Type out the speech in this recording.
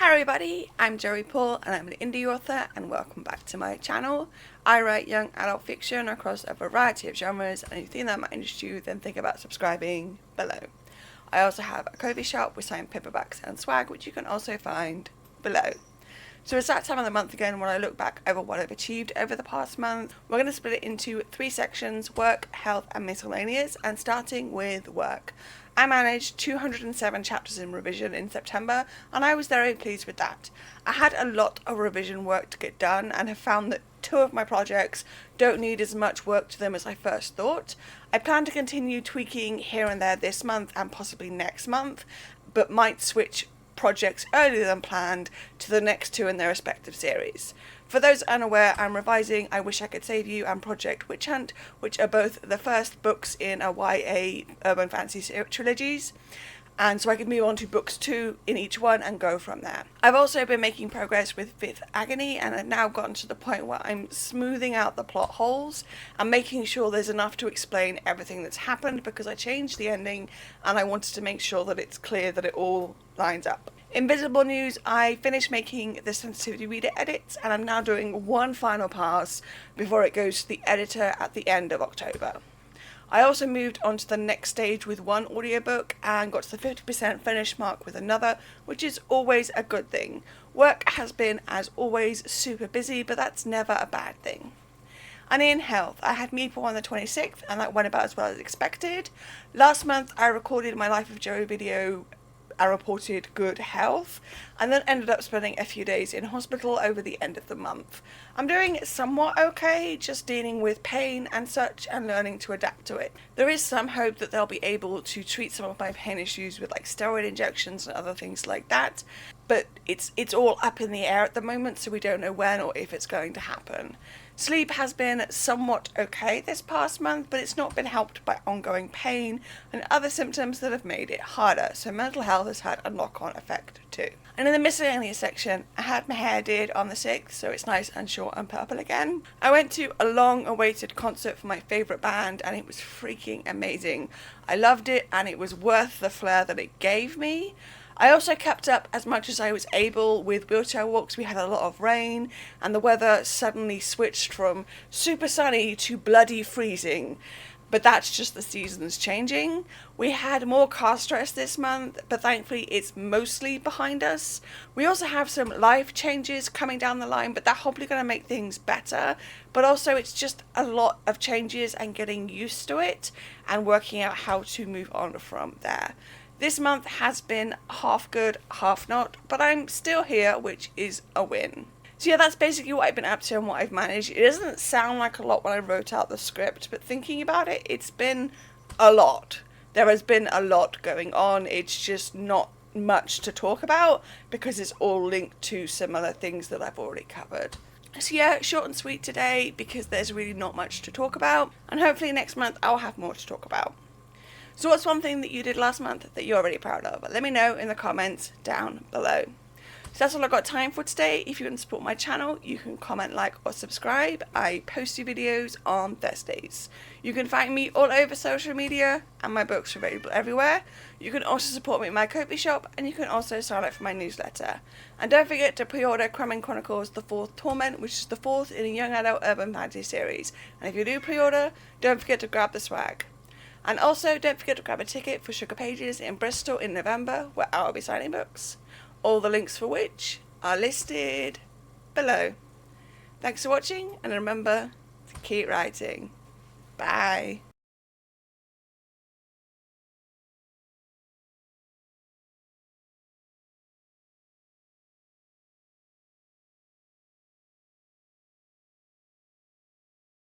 Hi everybody, I'm Joey Paul and I'm an indie author and welcome back to my channel. I write young adult fiction across a variety of genres, and if you think that might interest you, then think about subscribing below. I also have a Ko-fi shop with signed paperbacks and swag, which you can also find below. So it's that time of the month again when I look back over what I've achieved over the past month. We're going to split it into 3 sections: work, health and miscellaneous, and starting with work. I managed 207 chapters in revision in September and I was very pleased with that. I had a lot of revision work to get done and have found that 2 of my projects don't need as much work to them as I first thought. I plan to continue tweaking here and there this month and possibly next month, but might switch projects earlier than planned to the next 2 in their respective series. For those unaware, I'm revising I Wish I Could Save You and Project Witch Hunt, which are both the first books in a YA urban fantasy trilogies, and so I could move on to books 2 in each one and go from there. I've also been making progress with Fifth Agony and have now gotten to the point where I'm smoothing out the plot holes and making sure there's enough to explain everything that's happened, because I changed the ending and I wanted to make sure that it's clear that it all lines up. Invisible news, I finished making the sensitivity reader edits and I'm now doing one final pass before it goes to the editor at the end of October. I also moved on to the next stage with one audiobook and got to the 50% finish mark with another, which is always a good thing. Work has been, as always, super busy, but that's never a bad thing. And in health, I had Meeple on the 26th and that went about as well as expected. Last month I recorded my Life of Joey video. I reported good health and then ended up spending a few days in hospital over the end of the month. I'm doing somewhat okay, just dealing with pain and such and learning to adapt to it. There is some hope that they'll be able to treat some of my pain issues with like steroid injections and other things like that, but it's all up in the air at the moment, so we don't know when or if it's going to happen. Sleep has been somewhat okay this past month, but it's not been helped by ongoing pain and other symptoms that have made it harder, so mental health has had a knock-on effect too. And in the miscellaneous section, I had my hair did on the 6th, so it's nice and short and purple again. I went to a long-awaited concert for my favourite band and it was freaking amazing. I loved it and it was worth the flair that it gave me. I also kept up as much as I was able with wheelchair walks. We had a lot of rain and the weather suddenly switched from super sunny to bloody freezing. But that's just the seasons changing. We had more car stress this month, but thankfully it's mostly behind us. We also have some life changes coming down the line, but they're hopefully going to make things better. But also it's just a lot of changes and getting used to it and working out how to move on from there. This month has been half good, half not, but I'm still here, which is a win. So yeah, that's basically what I've been up to and what I've managed. It doesn't sound like a lot when I wrote out the script, but thinking about it, it's been a lot. There has been a lot going on. It's just not much to talk about because it's all linked to similar things that I've already covered. So yeah, short and sweet today because there's really not much to talk about, and hopefully next month I'll have more to talk about. So what's one thing that you did last month that you're really proud of? Let me know in the comments down below. So that's all I've got time for today. If you want to support my channel, you can comment, like or subscribe. I post new videos on Thursdays. You can find me all over social media and my books are available everywhere. You can also support me in my Ko-fi shop and you can also sign up for my newsletter. And don't forget to pre-order Cramming Chronicles The Fourth Torment, which is the 4th in a young adult urban fantasy series. And if you do pre-order, don't forget to grab the swag. And also, don't forget to grab a ticket for Sugar Pages in Bristol in November, where I'll be signing books. All the links for which are listed below. Thanks for watching, and remember to keep writing. Bye.